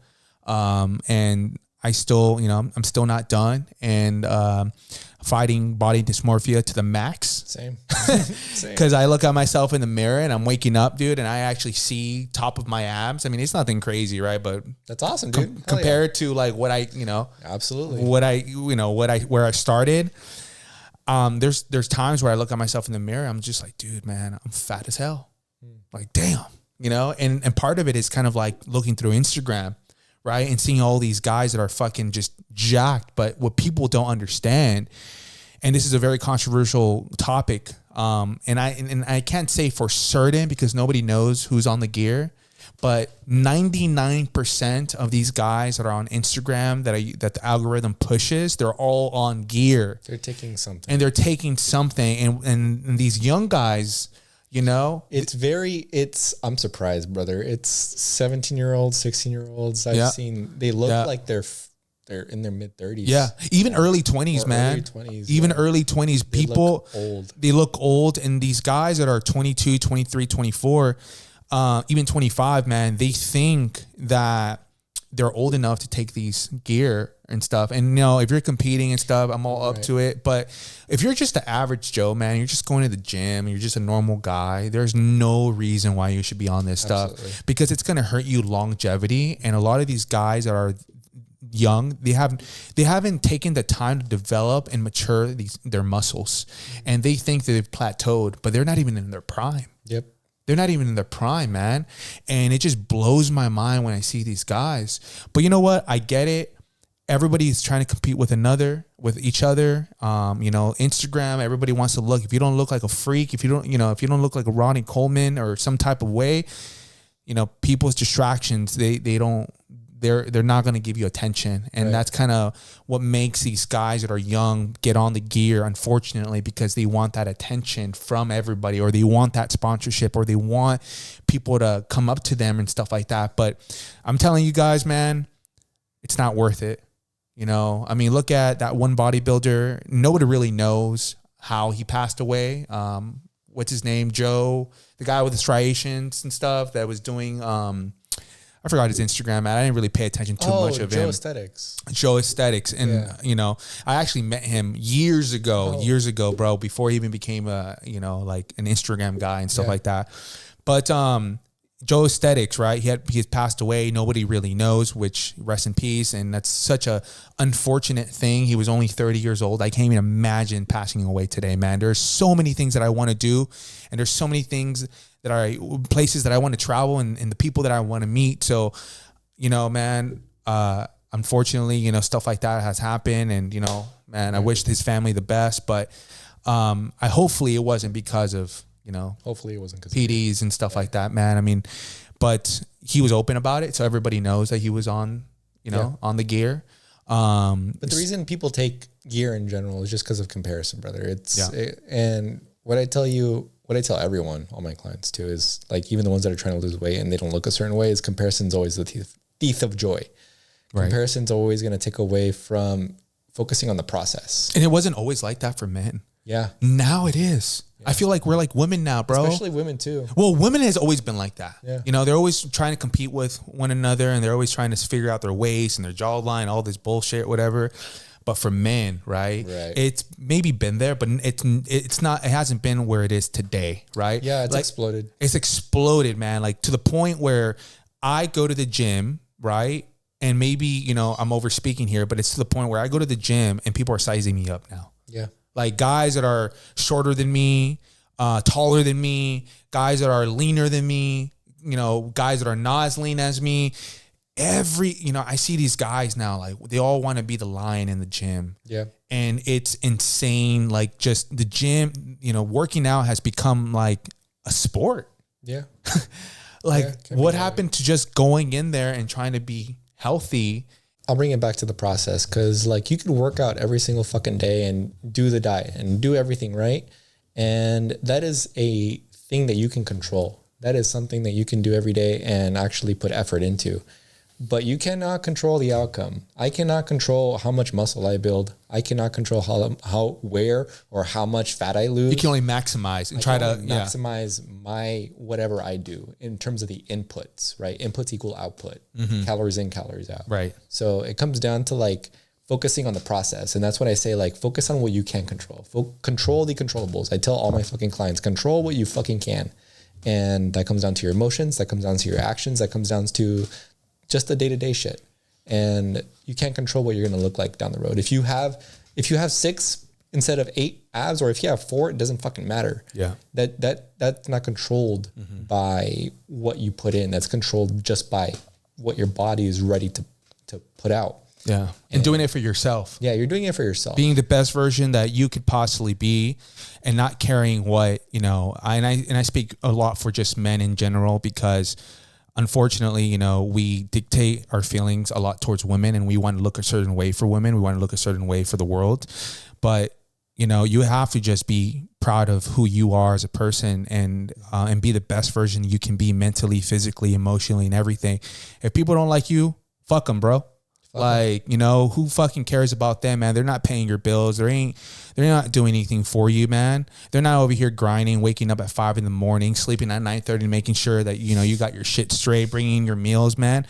And I still, I'm still not done, and fighting body dysmorphia to the max. Same. Because I look at myself in the mirror and I'm waking up, dude, and I actually see top of my abs. I mean, it's nothing crazy, right? But that's awesome, dude. Compared to like what I, absolutely, where I started. There's times where I look at myself in the mirror, I'm just like, dude, man, I'm fat as hell. Like, damn, and part of it is kind of like looking through Instagram, right? And seeing all these guys that are fucking just jacked. But what people don't understand, and this is a very controversial topic, and I can't say for certain because nobody knows who's on the gear, but 99% of these guys that are on Instagram that the algorithm pushes, they're all on gear. They're taking something. And these young guys, I'm surprised, brother. It's 17-year-olds, 16-year-olds I've seen. They look like they're in their mid 30s. Yeah. Even early 20s, man. Early 20s. People, they look old. And these guys that are 22, 23, 24, even 25, man, they think that they're old enough to take these gear and stuff. And if you're competing and stuff, I'm all up to it. But if you're just the average Joe, man, you're just going to the gym, you're just a normal guy, there's no reason why you should be on this stuff, because it's going to hurt you longevity. And a lot of these guys that are young, they haven't taken the time to develop and mature their muscles. And they think that they've plateaued, but they're not even in their prime. Yep. They're not even in their prime, man. And it just blows my mind when I see these guys. But you know what? I get it. everybody's trying to compete with each other. Instagram, everybody wants to look. If you don't look like a freak, if you don't look like a Ronnie Coleman or some type of way, people's distractions, they're not going to give you attention. And that's kind of what makes these guys that are young get on the gear, unfortunately, because they want that attention from everybody, or they want that sponsorship, or they want people to come up to them and stuff like that. But I'm telling you guys, man, it's not worth it. Look at that one bodybuilder. Nobody really knows how he passed away. What's his name? Joe, the guy with the striations and stuff that was doing, I forgot his Instagram. I didn't really pay attention too much of him. Joe Aesthetics. And, I actually met him years ago, bro, before he even became like an Instagram guy and stuff like that. But, Joe Aesthetics, right? He has passed away. Nobody really knows, which rest in peace. And that's such a unfortunate thing. He was only 30 years old. I can't even imagine passing away today, man. There's so many things that I want to do. And there's so many things that are places that I want to travel and the people that I want to meet. So, man, unfortunately, stuff like that has happened. And, man, I wish his family the best, but hopefully it wasn't because of, hopefully it wasn't because PDs and stuff like that, man. But he was open about it. So everybody knows that he was on, on the gear. But the reason people take gear in general is just because of comparison, brother. And what I tell everyone, all my clients too, is like, even the ones that are trying to lose weight and they don't look a certain way, is comparison's always the thief of joy. Right. Comparison's always going to take away from focusing on the process. And it wasn't always like that for men. Yeah. Now it is. Yeah. I feel like we're like women now, bro. Especially women too. Well, women has always been like that. Yeah. They're always trying to compete with one another, and they're always trying to figure out their waist and their jawline, all this bullshit, whatever. But for men, right? It's maybe been there, but it's not, it hasn't been where it is today, right? Yeah, it's exploded. It's exploded, man. Like, to the point where I go to the gym, right? And maybe, I'm over speaking here, but it's to the point where I go to the gym and people are sizing me up now. Yeah. Like, guys that are shorter than me, taller than me, guys that are leaner than me, guys that are not as lean as me. I see these guys now, like, they all want to be the lion in the gym. Yeah. And it's insane. Like, just the gym, working out has become like a sport. Yeah. What happened to just going in there and trying to be healthy? I'll bring it back to the process, because like, you could work out every single fucking day and do the diet and do everything right. And that is a thing that you can control. That is something that you can do every day and actually put effort into. But you cannot control the outcome. I cannot control how much muscle I build. I cannot control where or how much fat I lose. You can only maximize and maximize my whatever I do in terms of the inputs, right? Inputs equal output. Mm-hmm. Calories in, calories out. Right. So it comes down to like focusing on the process. And that's when I say, like, focus on what you can control. Control the controllables. I tell all my fucking clients, control what you fucking can. And that comes down to your emotions. That comes down to your actions. That comes down to just the day-to-day shit. And you can't control what you're going to look like down the road. If you have 6 instead of 8 abs, or if you have 4, it doesn't fucking matter. Yeah. That's not controlled by what you put in. That's controlled just by what your body is ready to put out. Yeah. And doing it for yourself. Yeah, you're doing it for yourself. Being the best version that you could possibly be, and not caring what, I speak a lot for just men in general, because unfortunately, we dictate our feelings a lot towards women, and we want to look a certain way for women. We want to look a certain way for the world. But, you have to just be proud of who you are as a person, and be the best version you can be mentally, physically, emotionally, and everything. If people don't like you, fuck them, bro. Who fucking cares about them, man? They're not paying your bills. They're not doing anything for you, man. They're not over here grinding, waking up at 5 a.m, sleeping at 9:30, making sure that, you got your shit straight, bringing in your meals, man.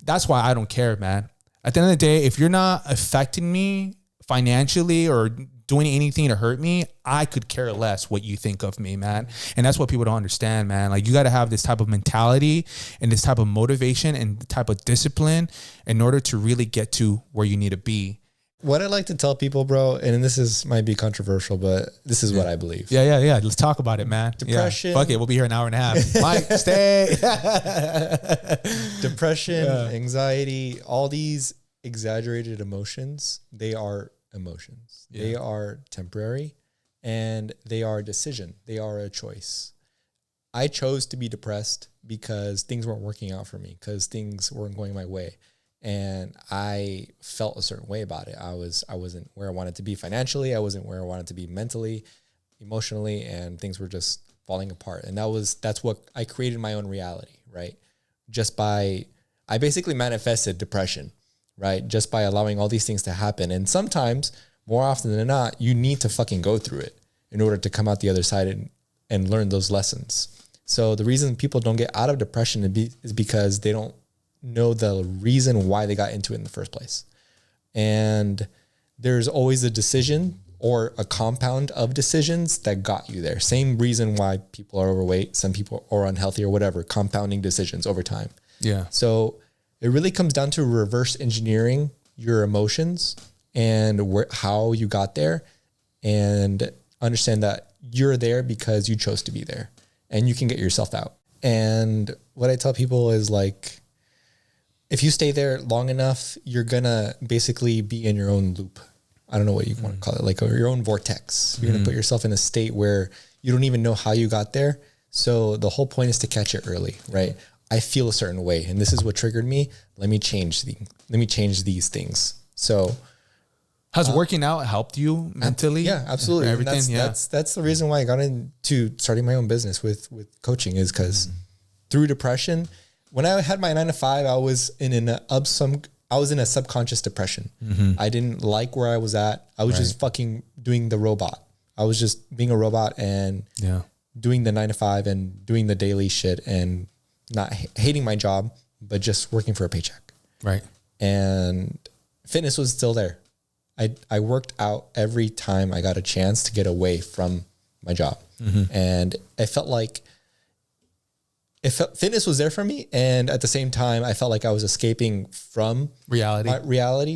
That's why I don't care, man. At the end of the day, if you're not affecting me financially or doing anything to hurt me, I could care less what you think of me, man. And that's what people don't understand, man. Like, you got to have this type of mentality and this type of motivation and type of discipline in order to really get to where you need to be. What I like to tell people, bro, and might be controversial, but this is what I believe. Yeah. Let's talk about it, man. Depression. Yeah. Fuck it. We'll be here an hour and a half. Mike, stay. Depression, anxiety, all these exaggerated emotions, they are emotions. Yeah. They are temporary and they are a decision. They are a choice. I chose to be depressed because things weren't working out for me, because things weren't going my way. And I felt a certain way about it. I wasn't where I wanted to be financially. I wasn't where I wanted to be mentally, emotionally, and things were just falling apart. And that's what I created my own reality, right? I basically manifested depression, right? Just by allowing all these things to happen. And sometimes, more often than not, you need to fucking go through it in order to come out the other side and learn those lessons. So the reason people don't get out of depression is because they don't know the reason why they got into it in the first place. And there's always a decision or a compound of decisions that got you there. Same reason why people are overweight, some people are unhealthy or whatever, compounding decisions over time. Yeah. So it really comes down to reverse engineering your emotions and how you got there, and understand that you're there because you chose to be there and you can get yourself out. And what I tell people is like, if you stay there long enough, you're gonna basically be in your own loop. I don't know what you want to call it, like your own vortex. You're going to put yourself in a state where you don't even know how you got there. So the whole point is to catch it early, right? I feel a certain way and this is what triggered me. Let me change these things. So has working out helped you mentally? Yeah, absolutely. Everything. That's the reason why I got into starting my own business with coaching, is because through depression, when I had my 9 to 5, I was in a subconscious depression. I didn't like where I was at. I was just fucking doing the robot. I was just being a robot and doing the 9 to 5 and doing the daily shit and not hating my job, but just working for a paycheck. Right. And fitness was still there. I worked out every time I got a chance to get away from my job. And I felt like fitness was there for me, and at the same time, I felt like I was escaping from reality.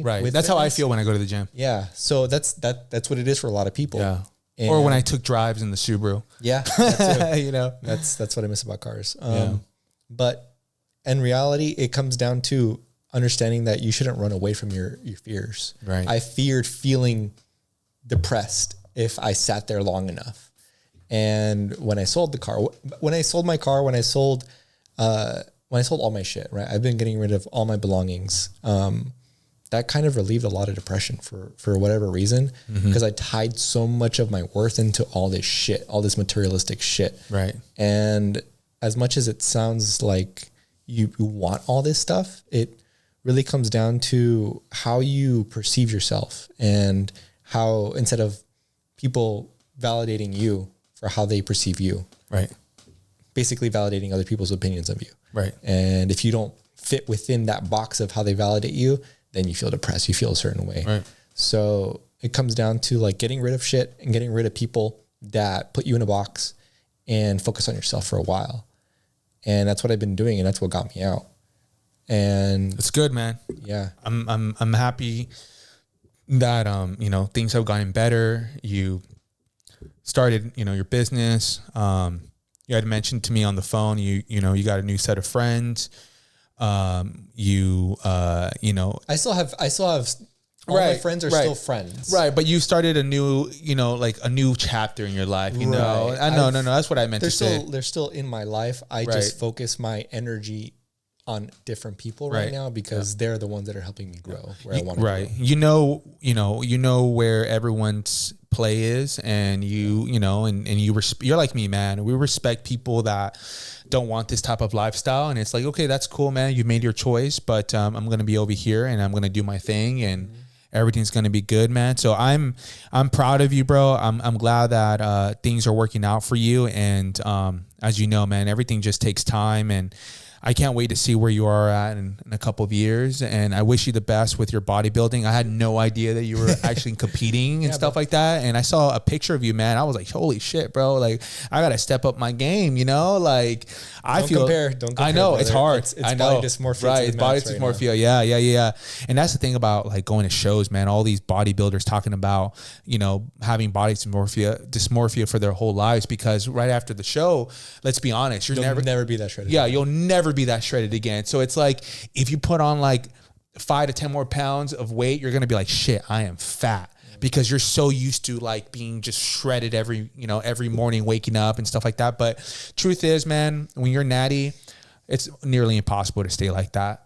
Right. That's fitness. How I feel when I go to the gym. Yeah. So that's what it is for a lot of people. Yeah. And or when I took drives in the Subaru. Yeah. That's what I miss about cars. But in reality, it comes down to understanding that you shouldn't run away from your fears. Right. I feared feeling depressed if I sat there long enough. And when I sold all my shit, right, I've been getting rid of all my belongings. That kind of relieved a lot of depression for whatever reason, because I tied so much of my worth into all this shit, all this materialistic shit. Right. And as much as it sounds like you want all this stuff, it really comes down to how you perceive yourself, and how, instead of people validating you for how they perceive you. Right. Basically validating other people's opinions of you. Right. And if you don't fit within that box of how they validate you, then you feel depressed. You feel a certain way. Right. So it comes down to like getting rid of shit and getting rid of people that put you in a box, and focus on yourself for a while. And that's what I've been doing, and that's what got me out. And it's good, man. Yeah. I'm happy that things have gotten better. You started, your business. You had mentioned to me on the phone, you got a new set of friends. I still have all my friends are still friends. Right. But you started a new, like a new chapter in your life, No, that's what I meant to say. They're still in my life. I just focus my energy on different people right now, because they're the ones that are helping me grow where I want to grow. You know where everyone's play is, and you're like me, man. We respect people that don't want this type of lifestyle, and it's like, okay, that's cool, man. You made your choice, but I'm going to be over here and I'm going to do my thing, and everything's going to be good, man. So I'm proud of you, bro. I'm glad that things are working out for you, and as you know, man, everything just takes time, and I can't wait to see where you are at in a couple of years. And I wish you the best with your bodybuilding. I had no idea that you were actually competing and stuff like that. And I saw a picture of you, man. I was like, holy shit, bro. Like, I got to step up my game, Like, Don't compare. I know, brother. It's hard. It's body dysmorphia. Right. It's body dysmorphia. Right, yeah. And that's the thing about like going to shows, man. All these bodybuilders talking about, having body dysmorphia for their whole lives, because right after the show, let's be honest, you'll never be that shredded. Yeah. You'll never be that shredded again. So it's like, if you put on like 5 to 10 more pounds of weight, you're going to be like, shit, I am fat. Because you're so used to like being just shredded every morning, waking up and stuff like that. But truth is, man, when you're natty, it's nearly impossible to stay like that.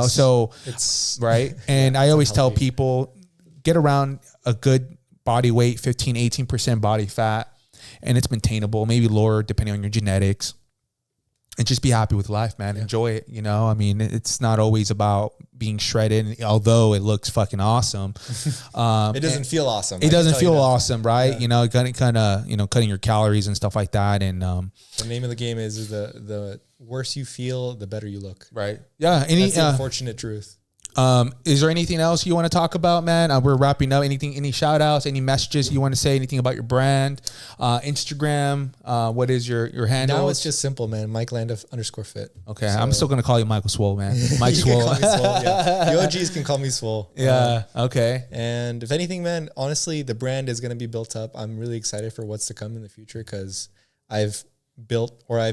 So it's right. And I always tell people, get around a good body weight, 15, 18% body fat, and it's maintainable, maybe lower depending on your genetics. And just be happy with life, man. Yeah. Enjoy it. I mean, it's not always about being shredded, although it looks fucking awesome. It doesn't feel awesome. It doesn't feel awesome, right? Yeah. Cutting your calories and stuff like that. And the name of the game is the worse you feel, the better you look. Right. Yeah. That's the unfortunate truth. Is there anything else you want to talk about, man? We're wrapping up. Any shout outs, any messages you want to say, anything about your brand, Instagram? What is your handle? Now it's just simple, man. Mike Land _fit. Okay. So, I'm still going to call you Michael Swole, man. Mike Swole. Call me Swole, yeah. The OGs can call me Swole. Yeah. Okay. And if anything, man, honestly, the brand is going to be built up. I'm really excited for what's to come in the future because I've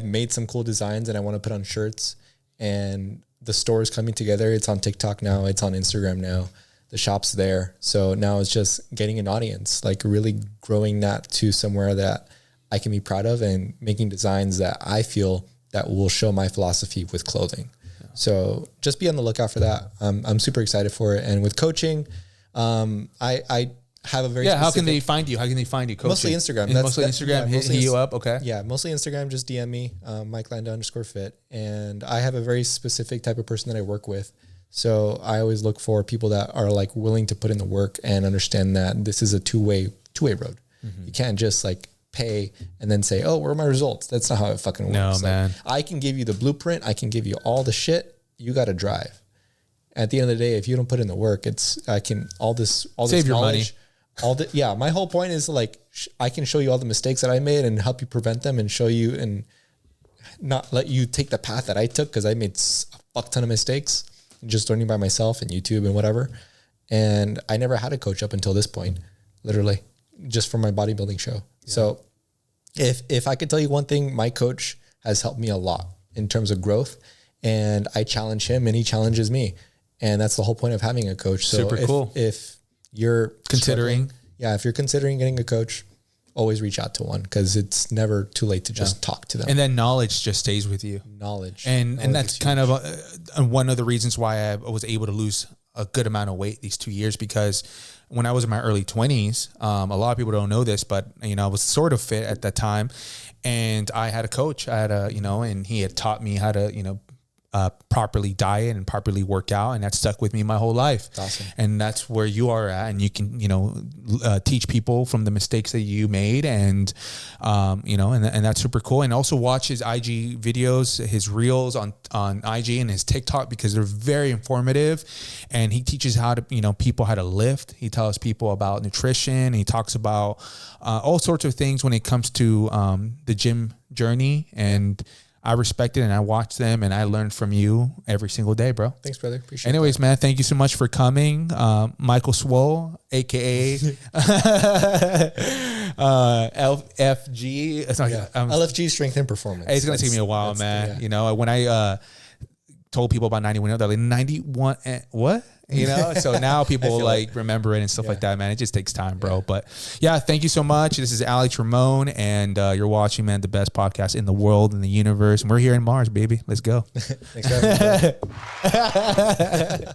made some cool designs and I want to put on shirts, and the store is coming together. It's on TikTok now. It's on Instagram now. The shop's there. So now it's just getting an audience, like really growing that to somewhere that I can be proud of and making designs that I feel that will show my philosophy with clothing. Yeah. So just be on the lookout for that. I'm super excited for it. And with coaching, I have a very how can they find you? How can they find you? Coaching? Mostly Instagram. Instagram. Hit you up. Okay. Yeah, mostly Instagram. Just DM me, Mike Landa _fit. And I have a very specific type of person that I work with. So I always look for people that are like willing to put in the work and understand that this is a two-way road. Mm-hmm. You can't just like pay and then say, oh, where are my results? That's not how it fucking works. No, man. I can give you the blueprint. I can give you all the shit. You got to drive. At the end of the day, if you don't put in the work, all this save your money. My whole point is like, I can show you all the mistakes that I made and help you prevent them and show you and not let you take the path that I took. Cause I made a fuck ton of mistakes just learning by myself and YouTube and whatever. And I never had a coach up until this point, literally just for my bodybuilding show. Yeah. So if I could tell you one thing, my coach has helped me a lot in terms of growth, and I challenge him and he challenges me. And that's the whole point of having a coach. So super cool. If you're considering getting a coach, always reach out to one, because it's never too late to just talk to them. And then knowledge just stays with you. Knowledge. And that's kind of one of the reasons why I was able to lose a good amount of weight these 2 years, because when I was in my early 20s, a lot of people don't know this, but I was sort of fit at that time, and I had a coach. And he had taught me how to, properly diet and properly work out, and that stuck with me my whole life. Awesome. And that's where you are at, and you can teach people from the mistakes that you made, and and that's super cool. And also watch his IG videos, his reels on IG and his TikTok, because they're very informative, and he teaches how to people how to lift. He tells people about nutrition. He talks about all sorts of things when it comes to the gym journey, and I respect it, and I watch them, and I learn from you every single day, bro. Thanks, brother. Appreciate it. Anyways, that. Man, thank you so much for coming. Michael Swole, a.k.a. LFG. LFG, Strength and Performance. It's going to take me a while, man. Yeah. When I told people about 91, they're like, 91, what? So now people remember it and stuff like that, man. It just takes time, bro. But yeah, thank you so much. This is Alex Ramone, and you're watching, man, the best podcast in the world, in the universe. And we're here in Mars, baby. Let's go. Thanks for having me.